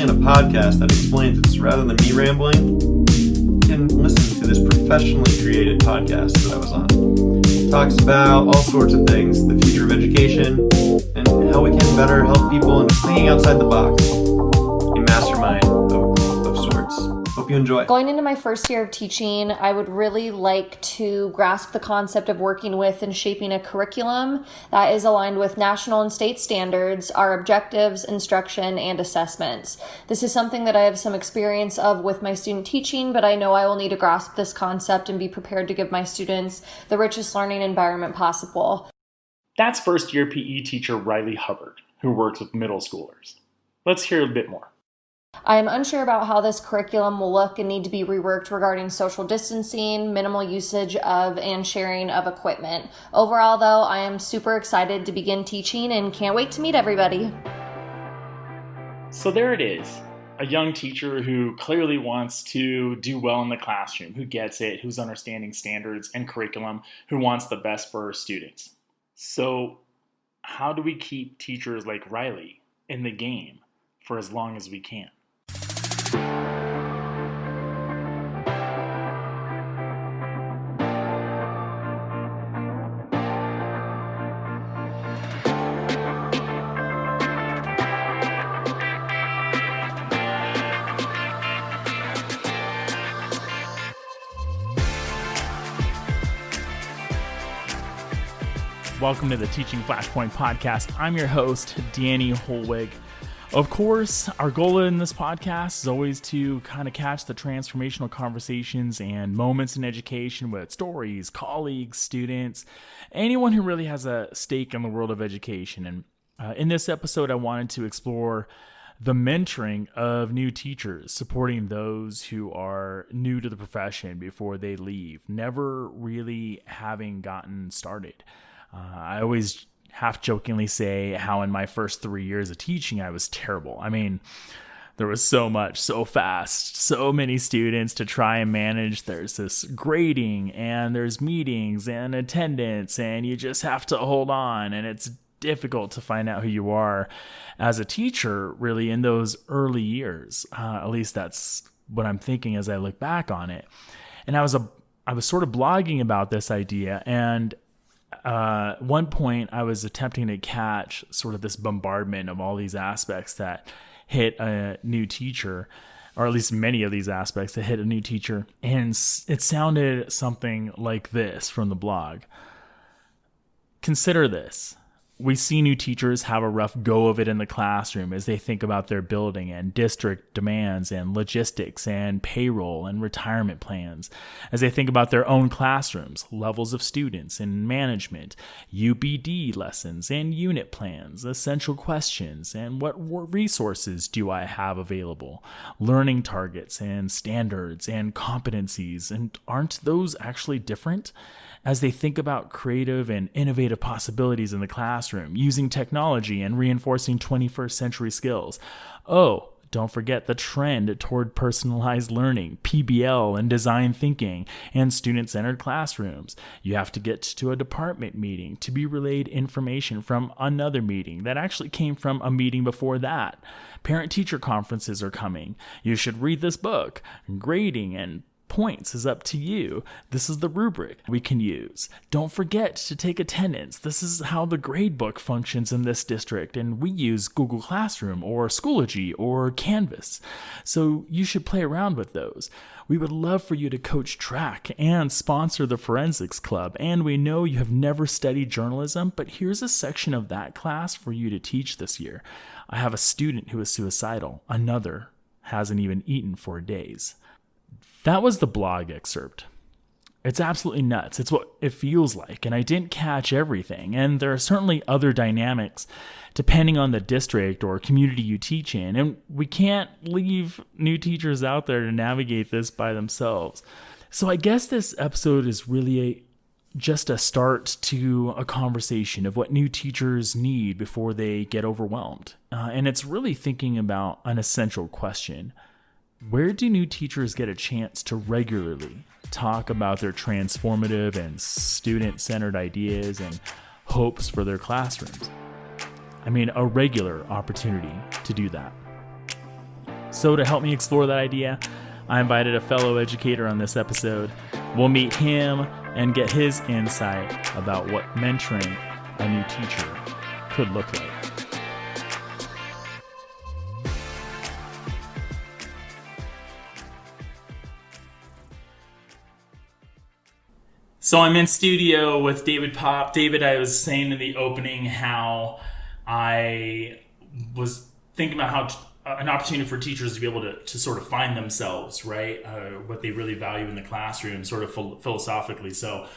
in a podcast that explains this rather than me rambling, you can listen to this professionally created podcast that I was on. It talks about all sorts of things, the future of education, and how we can better help people in thinking outside the box. A mastermind of sorts. Hope you enjoy. Going into my first year of teaching, I would really like to grasp the concept of working with and shaping a curriculum that is aligned with national and state standards, our objectives, instruction, and assessments. This is something that I have some experience of with my student teaching, but I know I will need to grasp this concept and be prepared to give my students the richest learning environment possible. That's first year PE teacher Riley Hubbard, who works with middle schoolers. Let's hear a bit more. I am unsure about how this curriculum will look and need to be reworked regarding social distancing, minimal usage of and sharing of equipment. Overall, though, I am super excited to begin teaching and can't wait to meet everybody. So there it is, a young teacher who clearly wants to do well in the classroom, who gets it, who's understanding standards and curriculum, who wants the best for her students. So how do we keep teachers like Riley in the game for as long as we can? Welcome to the Teaching Flashpoint podcast. I'm your host, Danny Hollweg. Of course, our goal in this podcast is always to kind of catch the transformational conversations and moments in education with stories, colleagues, students, anyone who really has a stake in the world of education. And in this episode, I wanted to explore the mentoring of new teachers, supporting those who are new to the profession before they leave, never really having gotten started. I always half-jokingly say how in my first 3 years of teaching, I was terrible. I mean, there was so much, so fast, so many students to try and manage. There's this grading, and there's meetings and attendance, and you just have to hold on, and it's difficult to find out who you are as a teacher, really, in those early years. At least that's what I'm thinking as I look back on it. And I was sort of blogging about this idea, and at one point, I was attempting to catch sort of this bombardment of all these aspects that hit a new teacher, or at least many of these aspects that hit a new teacher. And it sounded something like this from the blog. Consider this. We see new teachers have a rough go of it in the classroom as they think about their building and district demands and logistics and payroll and retirement plans, as they think about their own classrooms, levels of students and management, UBD lessons and unit plans, essential questions, and what resources do I have available, learning targets and standards and competencies, and aren't those actually different? As they think about creative and innovative possibilities in the classroom, using technology and reinforcing 21st century skills. Oh, don't forget the trend toward personalized learning, PBL and design thinking, and student-centered classrooms. You have to get to a department meeting to be relayed information from another meeting that actually came from a meeting before that. Parent-teacher conferences are coming. You should read this book. Grading and points is up to you. This is the rubric we can use. Don't forget to take attendance. This is how the grade book functions in this district, and we use Google Classroom or Schoology or Canvas. So you should play around with those. We would love for you to coach track and sponsor the Forensics Club, and we know you have never studied journalism, but here's a section of that class for you to teach this year. I have a student who is suicidal. Another hasn't even eaten for days. That was the blog excerpt. It's absolutely nuts. It's what it feels like, and I didn't catch everything. And there are certainly other dynamics depending on the district or community you teach in, and we can't leave new teachers out there to navigate this by themselves. So I guess this episode is really just a start to a conversation of what new teachers need before they get overwhelmed. And it's really thinking about an essential question. Where do new teachers get a chance to regularly talk about their transformative and student-centered ideas and hopes for their classrooms? I mean, a regular opportunity to do that. So to help me explore that idea, I invited a fellow educator on this episode. We'll meet him and get his insight about what mentoring a new teacher could look like. So I'm in studio with David Popp. David, I was saying in the opening how I was thinking about how an opportunity for teachers to be able to sort of find themselves, right? What they really value in the classroom, sort of philosophically. So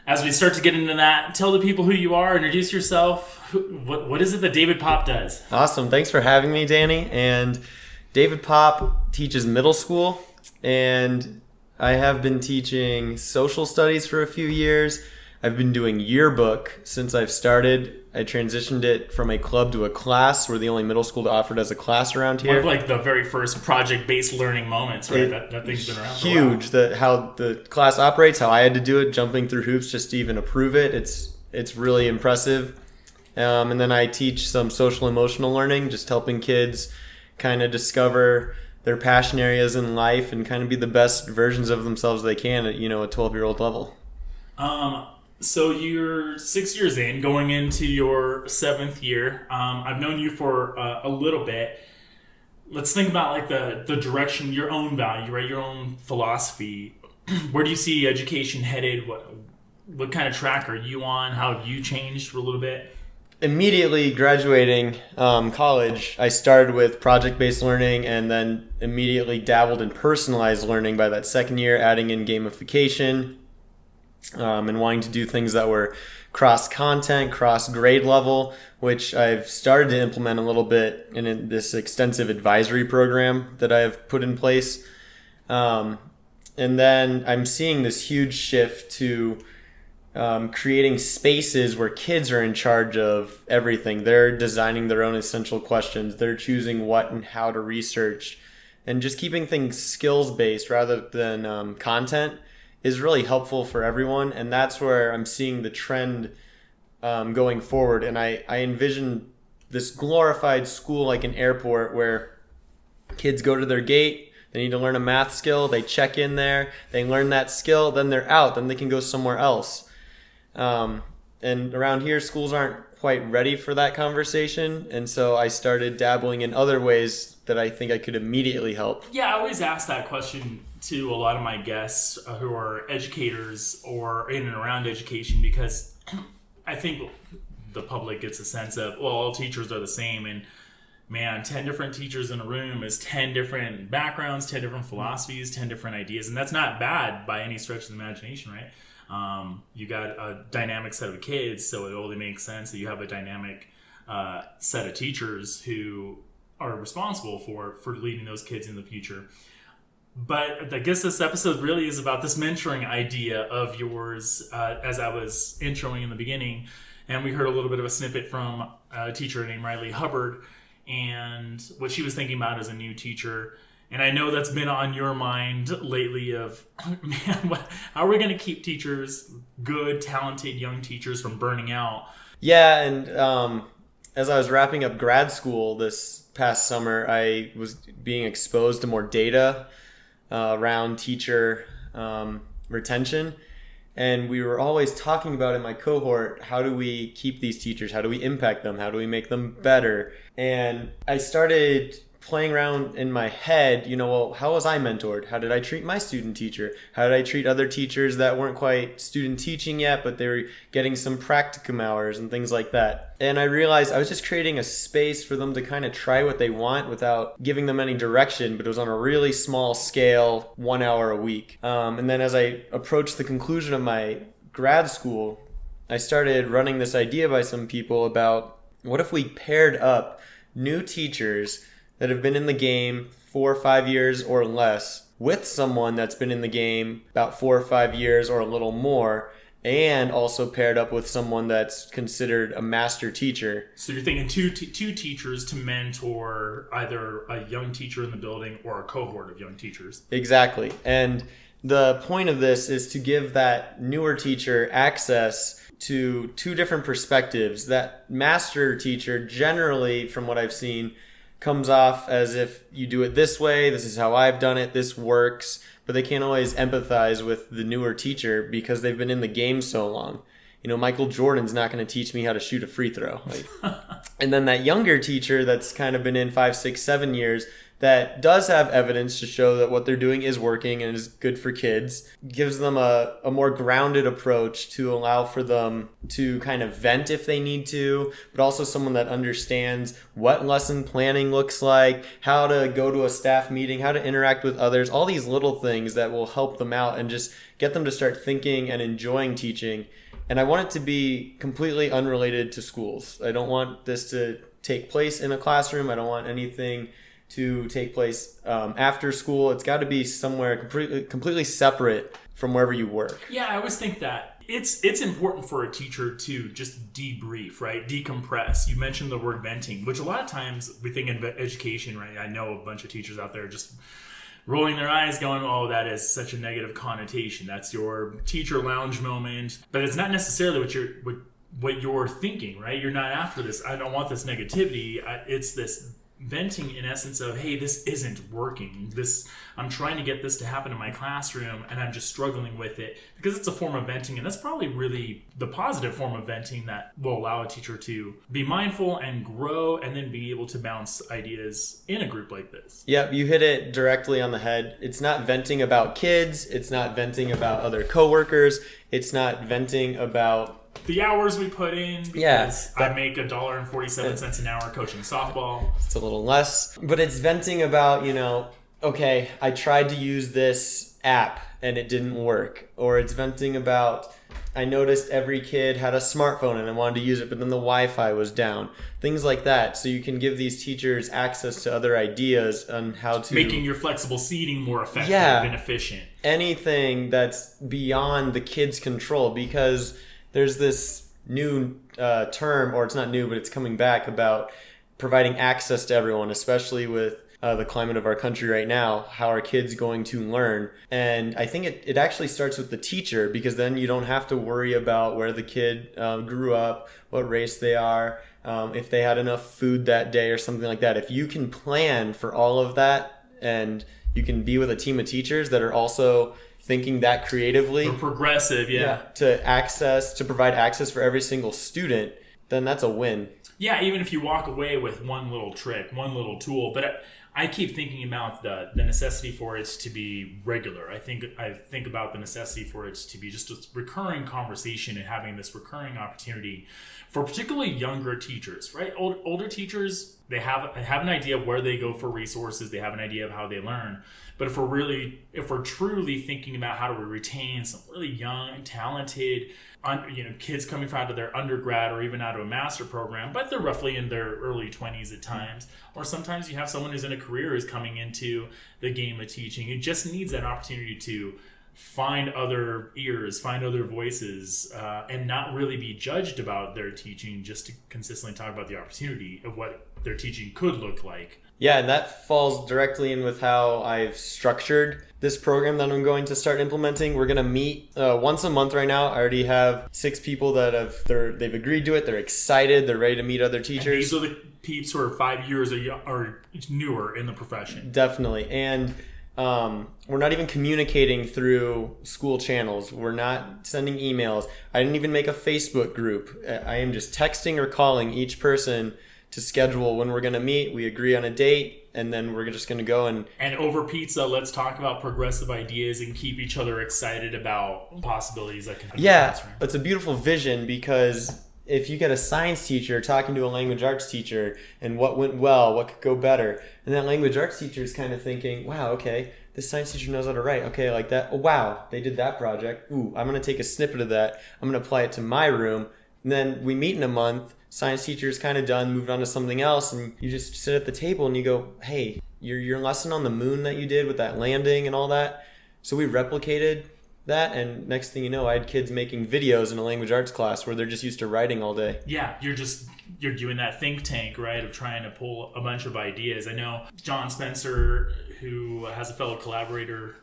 as we start to get into that, tell the people who you are, introduce yourself. What is it that David Popp does? Awesome. Thanks for having me, Danny. And David Popp teaches middle school, and I have been teaching social studies for a few years. I've been doing yearbook since I've started. I transitioned it from a club to a class. We're the only middle school to offer it as a class around here. One of like the very first project-based learning moments, right? That thing's been around huge. For a while. How the class operates, how I had to do it, jumping through hoops just to even approve it. It's really impressive. And then I teach some social emotional learning, just helping kids kind of discover their passion areas in life and kind of be the best versions of themselves they can at, a 12-year-old level. So you're 6 years in, going into your 7th year. I've known you for a little bit. Let's think about like the direction, your own value, right? Your own philosophy. Where do you see education headed? What kind of track are you on? How have you changed for a little bit? Immediately graduating college, I started with project-based learning and then immediately dabbled in personalized learning by that second year, adding in gamification and wanting to do things that were cross-content, cross-grade level, which I've started to implement a little bit in this extensive advisory program that I have put in place. And then I'm seeing this huge shift to creating spaces where kids are in charge of everything. They're designing their own essential questions. They're choosing what and how to research. And just keeping things skills-based rather than content is really helpful for everyone. And that's where I'm seeing the trend going forward. And I envision this glorified school like an airport where kids go to their gate. They need to learn a math skill. They check in there. They learn that skill. Then they're out. Then they can go somewhere else. And around here, schools aren't quite ready for that conversation. And so I started dabbling in other ways that I think I could immediately help. Yeah, I always ask that question to a lot of my guests who are educators or in and around education, because I think the public gets a sense of, well, all teachers are the same. And man, 10 different teachers in a room is 10 different backgrounds, 10 different philosophies, 10 different ideas. And that's not bad by any stretch of the imagination, right? You got a dynamic set of kids, so it only makes sense that you have a dynamic set of teachers who are responsible for leading those kids in the future. But I guess this episode really is about this mentoring idea of yours, as I was introing in the beginning. And we heard a little bit of a snippet from a teacher named Riley Hubbard and what she was thinking about as a new teacher. And I know that's been on your mind lately of, man, how are we going to keep teachers, good, talented young teachers, from burning out? Yeah, and as I was wrapping up grad school this past summer, I was being exposed to more data around teacher retention. And we were always talking about in my cohort, how do we keep these teachers? How do we impact them? How do we make them better? And I started playing around in my head, well, how was I mentored? How did I treat my student teacher? How did I treat other teachers that weren't quite student teaching yet, but they were getting some practicum hours and things like that? And I realized I was just creating a space for them to kind of try what they want without giving them any direction, but it was on a really small scale, 1 hour a week. And then as I approached the conclusion of my grad school, I started running this idea by some people about what if we paired up new teachers that have been in the game 4 or 5 years or less with someone that's been in the game about 4 or 5 years or a little more, and also paired up with someone that's considered a master teacher. So you're thinking two teachers to mentor either a young teacher in the building or a cohort of young teachers. Exactly. And the point of this is to give that newer teacher access to two different perspectives. That master teacher generally, from what I've seen, comes off as if you do it this way, this is how I've done it, this works, but they can't always empathize with the newer teacher because they've been in the game so long. Michael Jordan's not going to teach me how to shoot a free throw. And then that younger teacher that's kind of been in 5, 6, 7 years that does have evidence to show that what they're doing is working and is good for kids, gives them a more grounded approach to allow for them to kind of vent if they need to, but also someone that understands what lesson planning looks like, how to go to a staff meeting, how to interact with others, all these little things that will help them out and just get them to start thinking and enjoying teaching. And I want it to be completely unrelated to schools. I don't want this to take place in a classroom. I don't want anything to take place after school. It's got to be somewhere completely separate from wherever you work. Yeah, I always think that it's important for a teacher to just debrief, right? Decompress. You mentioned the word venting, which a lot of times we think in education, right? I know a bunch of teachers out there just rolling their eyes going, oh, that is such a negative connotation. That's your teacher lounge moment. But it's not necessarily what you're thinking, right? You're not after this. I don't want this negativity. It's this venting in essence of, hey, this isn't working. I'm trying to get this to happen in my classroom and I'm just struggling with it, because it's a form of venting, and that's probably really the positive form of venting that will allow a teacher to be mindful and grow and then be able to bounce ideas in a group like this. Yep, you hit it directly on the head. It's not venting about kids. It's not venting about other coworkers. It's not venting about the hours we put in, because I make $1.47 an hour coaching softball. It's a little less, but it's venting about, okay, I tried to use this app and it didn't work. Or it's venting about, I noticed every kid had a smartphone and I wanted to use it, but then the Wi-Fi was down. Things like that. So you can give these teachers access to other ideas on how to... Making your flexible seating more effective and efficient. Anything that's beyond the kids' control, because there's this new term, or it's not new, but it's coming back, about providing access to everyone, especially with the climate of our country right now. How are kids going to learn? And I think it actually starts with the teacher, because then you don't have to worry about where the kid grew up, what race they are, if they had enough food that day or something like that. If you can plan for all of that, and you can be with a team of teachers that are also thinking that creatively, or progressive, to provide access for every single student, then that's a win. Yeah, even if you walk away with one little trick, one little tool. But I keep thinking about the necessity for it to be regular. I think about the necessity for it to be just a recurring conversation and having this recurring opportunity for particularly younger teachers, right? Older teachers, they have an idea of where they go for resources. They have an idea of how they learn. But if we're truly thinking about how do we retain some really young, talented, kids coming out of their undergrad or even out of a master program, but they're roughly in their early 20s at times, or sometimes you have someone who's in a career who's coming into the game of teaching. It just needs that opportunity to find other ears, find other voices, and not really be judged about their teaching, just to consistently talk about the opportunity of what their teaching could look like. Yeah, and that falls directly in with how I've structured this program that I'm going to start implementing. We're going to meet once a month right now. I already have 6 people that they've agreed to it. They're excited. They're ready to meet other teachers. And these are the peeps who are 5 years or newer in the profession. Definitely. And we're not even communicating through school channels. We're not sending emails. I didn't even make a Facebook group. I am just texting or calling each person to schedule when we're going to meet. We agree on a date, and then we're just going to go and over pizza, let's talk about progressive ideas and keep each other excited about possibilities that can happen. Yeah, it's a beautiful vision, because if you get a science teacher talking to a language arts teacher and what went well, what could go better, and that language arts teacher is kind of thinking, wow, okay, this science teacher knows how to write. Okay, like that. Oh, wow, they did that project. Ooh, I'm going to take a snippet of that. I'm going to apply it to my room. And then we meet in a month. Science teacher is kind of done, moved on to something else, and you just sit at the table and you go, hey, your lesson on the moon that you did with that landing and all that. So we replicated that, and next thing you know, I had kids making videos in a language arts class where they're just used to writing all day. Yeah, you're doing that think tank, right, of trying to pull a bunch of ideas. I know John Spencer, who has a fellow collaborator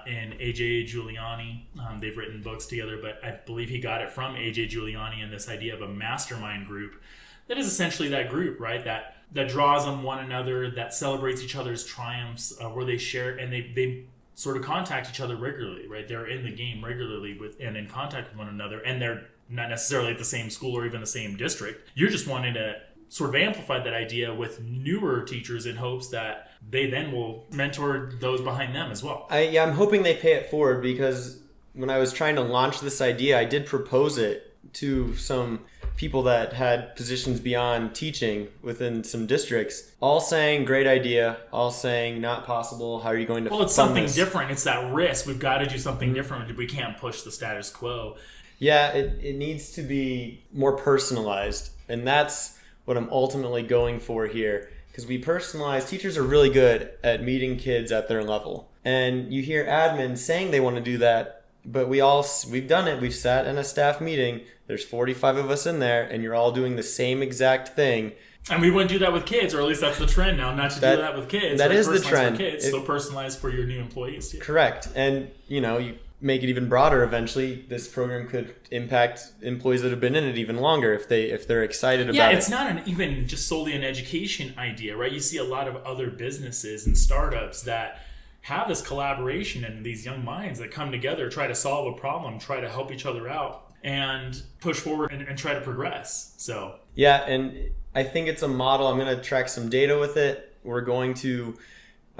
in AJ Giuliani. They've written books together, but I believe he got it from AJ Giuliani and this idea of a mastermind group that is essentially that group, right? That draws on one another, that celebrates each other's triumphs, where they share and they sort of contact each other regularly, right? They're in the game regularly and in contact with one another, and they're not necessarily at the same school or even the same district. You're just wanting to sort of amplify that idea with newer teachers in hopes that they then will mentor those behind them as well. I'm hoping they pay it forward, because when I was trying to launch this idea, I did propose it to some people that had positions beyond teaching within some districts, all saying great idea, all saying not possible. How are you going to it's fund something this? different. It's that risk. We've got to do something different. We can't push the status quo. Yeah, it needs to be more personalized, and that's what I'm ultimately going for here, because we personalize. Teachers are really good at meeting kids at their level, and you hear admins saying they want to do that, but we've done it. We've sat in a staff meeting. There's 45 of us in there, and you're all doing the same exact thing. And we wouldn't do that with kids, or at least that's the trend now, not to do that with kids. That right? is the trend. For kids, so personalized for your new employees too. Correct. And, you make it even broader eventually. This program could impact employees that have been in it even longer if they're excited about it. Yeah, it's not even just solely an education idea, right? You see a lot of other businesses and startups that have this collaboration and these young minds that come together, try to solve a problem, try to help each other out, and push forward and try to progress. So yeah, and I think it's a model. I'm going to track some data with it. I'm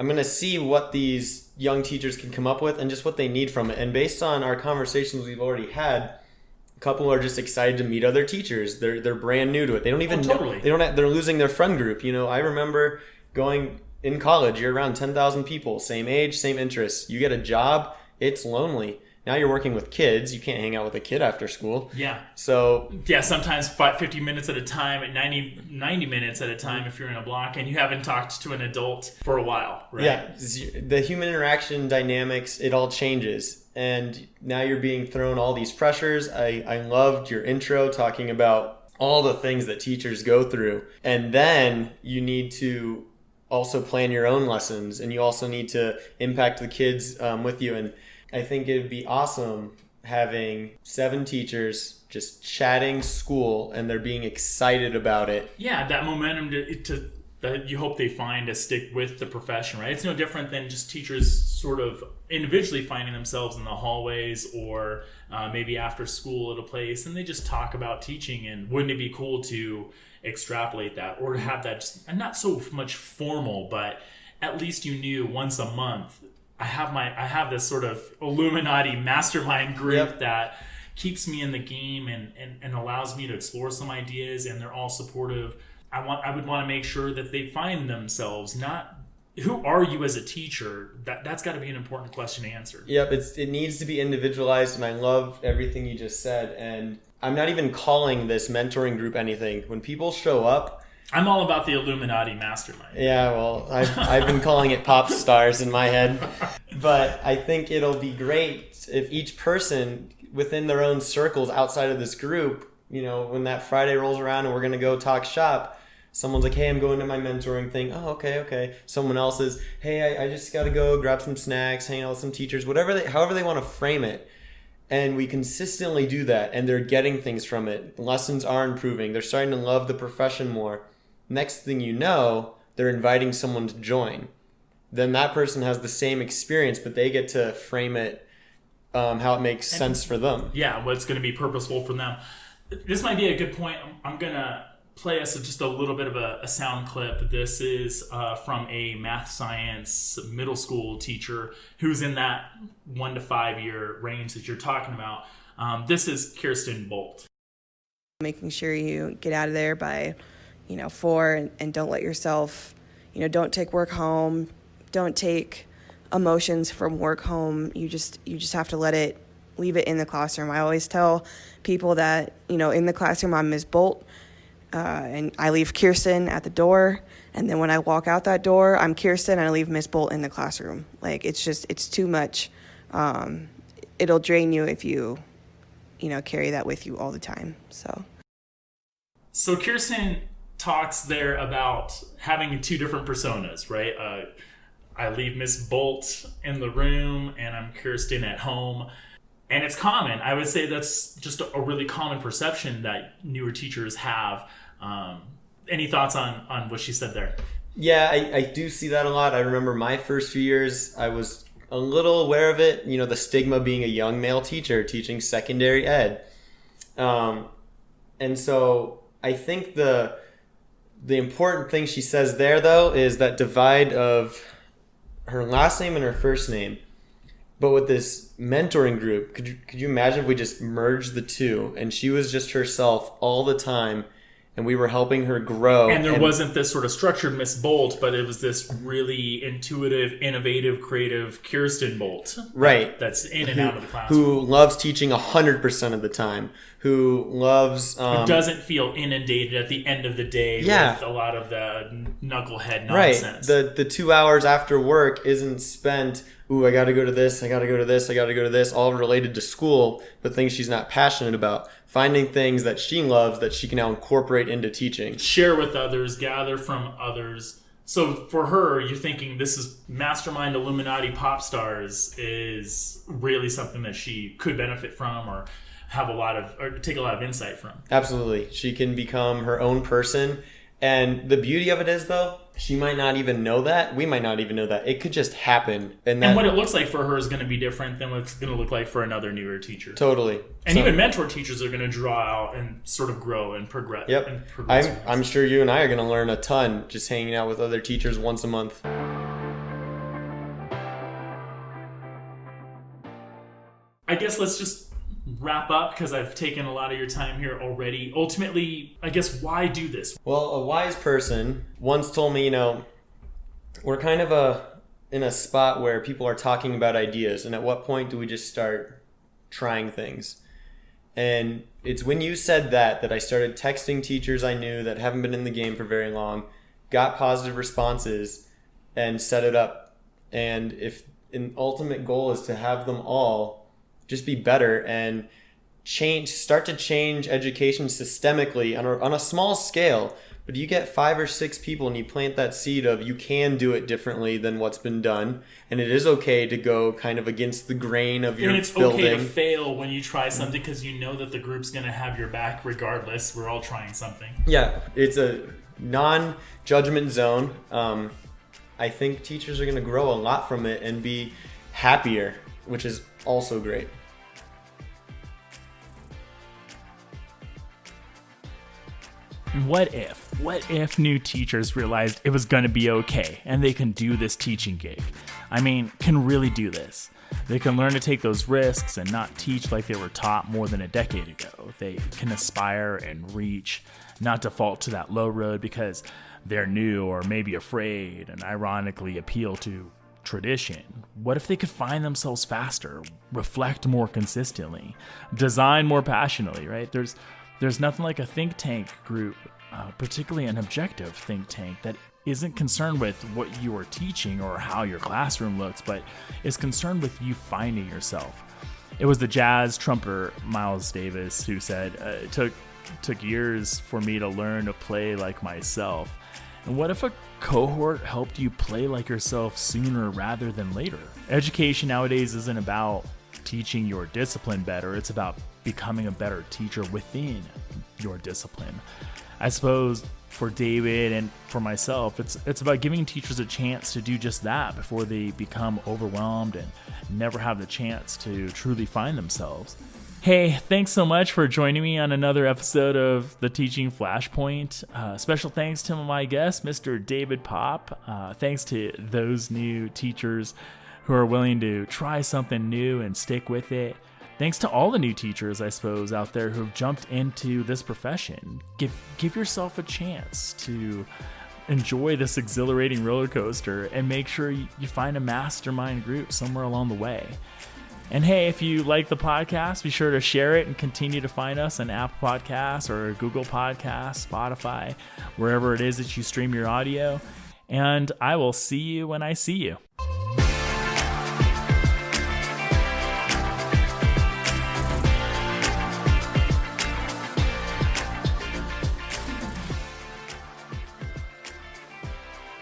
going to see what these young teachers can come up with and just what they need from it. And based on our conversations we've already had, a couple are just excited to meet other teachers. They're brand new to it. They don't even know. They're losing their friend group. I remember going in college. You're around 10,000 people, same age, same interests. You get a job, it's lonely. Now you're working with kids. You can't hang out with a kid after school. Yeah. So yeah, sometimes 50 minutes at a time, at 90 minutes at a time if you're in a block and you haven't talked to an adult for a while, right? Yeah, the human interaction dynamics, it all changes. And now you're being thrown all these pressures. I loved your intro talking about all the things that teachers go through. And then you need to also plan your own lessons, and you also need to impact the kids with you. And I think it would be awesome having 7 teachers just chatting school, and they're being excited about it. Yeah, that momentum that you hope they find to stick with the profession, right? It's no different than just teachers sort of individually finding themselves in the hallways or maybe after school at a place, and they just talk about teaching. And wouldn't it be cool to extrapolate that, or to have that just not so much formal, but at least you knew once a month, I have this sort of Illuminati mastermind group that keeps me in the game and allows me to explore some ideas, and they're all supportive. I would want to make sure that they find themselves, not who are you as a teacher. That's got to be an important question to answer. Yep, it needs to be individualized, and I love everything you just said. And I'm not even calling this mentoring group anything. When people show up, I'm all about the Illuminati mastermind. Yeah, well, I've been calling it pop stars in my head. But I think it'll be great if each person within their own circles outside of this group, when that Friday rolls around and we're going to go talk shop, someone's like, hey, I'm going to my mentoring thing. Oh, okay. Someone else is, hey, I just got to go grab some snacks, hang out with some teachers, however they want to frame it. And we consistently do that, and they're getting things from it. Lessons are improving. They're starting to love the profession more. Next thing you know, they're inviting someone to join. Then that person has the same experience, but they get to frame it how it makes sense for them. Yeah, what's going to be purposeful for them. This might be a good point. I'm going to play us just a little bit of a sound clip. This is from a math science middle school teacher who's in that 1 to 5 year range that you're talking about. This is Kirsten Bolt. Making sure you get out of there by 4 and don't let yourself, don't take work home. Don't take emotions from work home. You just have to leave it in the classroom. I always tell people that, in the classroom, I'm Ms. Bolt, and I leave Kirsten at the door. And then when I walk out that door, I'm Kirsten, and I leave Ms. Bolt in the classroom. Like, it's too much. It'll drain you if you carry that with you all the time. So Kirsten talks there about having 2 different personas, right? I leave Miss Bolt in the room and I'm Kirsten at home. And it's common. I would say that's just a really common perception that newer teachers have. Any thoughts on what she said there? Yeah, I do see that a lot. I remember my first few years, I was a little aware of it, the stigma being a young male teacher teaching secondary ed. And so I think the important thing she says there, though, is that divide of her last name and her first name. But with this mentoring group, could you imagine if we just merged the two and she was just herself all the time and we were helping her grow? And there wasn't this sort of structured Miss Bolt, but it was this really intuitive, innovative, creative Kirsten Bolt. Right. That's in and out of the classroom. Who loves teaching 100% of the time. Who loves... who doesn't feel inundated at the end of the day with a lot of the knucklehead nonsense. Right. The 2 hours after work isn't spent... Ooh, I got to go to this, I got to go to this, I got to go to this, all related to school, but things she's not passionate about. Finding things that she loves that she can now incorporate into teaching. Share with others, gather from others. So for her, you're thinking this is Mastermind Illuminati Pop Stars is really something that she could benefit from or take a lot of insight from. Absolutely. She can become her own person. And the beauty of it is, though, she might not even know that. We might not even know that. It could just happen. And what it looks like for her is going to be different than what it's going to look like for another newer teacher. Totally. And even mentor teachers are going to draw out and sort of grow and progress. Yep. I'm sure you and I are going to learn a ton just hanging out with other teachers once a month. I guess let's just wrap up because I've taken a lot of your time here already. Ultimately, I guess, why do this? Well, a wise person once told me, we're kind of in a spot where people are talking about ideas, and at what point do we just start trying things? And it's when you said that I started texting teachers I knew that haven't been in the game for very long, got positive responses, and set it up. And if an ultimate goal is to have them all just be better and start to change education systemically on a small scale. But you get 5 or 6 people and you plant that seed of you can do it differently than what's been done. And it is okay to go kind of against the grain of your building. And it's okay to fail when you try something because you know that the group's going to have your back regardless. We're all trying something. Yeah, it's a non-judgment zone. I think teachers are going to grow a lot from it and be happier, which is also great. What if new teachers realized it was going to be okay and they can do this teaching gig? Can really do this. They can learn to take those risks and not teach like they were taught more than a decade ago. They can aspire and reach, not default to that low road because they're new or maybe afraid and ironically appeal to tradition. What if they could find themselves faster, reflect more consistently, design more passionately, right? There's nothing like a think tank group, particularly an objective think tank that isn't concerned with what you are teaching or how your classroom looks, but is concerned with you finding yourself. It was the jazz trumpeter Miles Davis who said, it took years for me to learn to play like myself. And what if a cohort helped you play like yourself sooner rather than later? Education nowadays isn't about teaching your discipline better. It's about becoming a better teacher within your discipline. I suppose for David and for myself, it's about giving teachers a chance to do just that before they become overwhelmed and never have the chance to truly find themselves. Hey, thanks so much for joining me on another episode of the Teaching Flashpoint. Special thanks to my guest, Mr. David Popp. Thanks to those new teachers who are willing to try something new and stick with it. Thanks to all the new teachers, I suppose, out there who've jumped into this profession. Give yourself a chance to enjoy this exhilarating roller coaster and make sure you find a mastermind group somewhere along the way. And hey, if you like the podcast, be sure to share it and continue to find us on Apple Podcasts or Google Podcasts, Spotify, wherever it is that you stream your audio. And I will see you when I see you.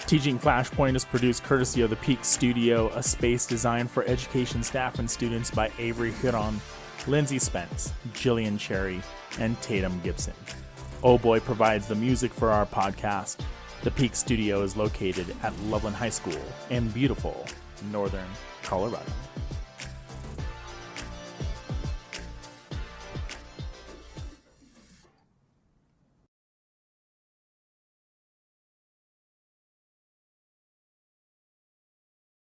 Teaching Flashpoint is produced courtesy of the Peak Studio, a space designed for education staff and students by Avery Huron, Lindsay Spence, Jillian Cherry, and Tatum Gibson. Oh Boy provides the music for our podcast. The Peak Studio is located at Loveland High School in beautiful Northern Colorado.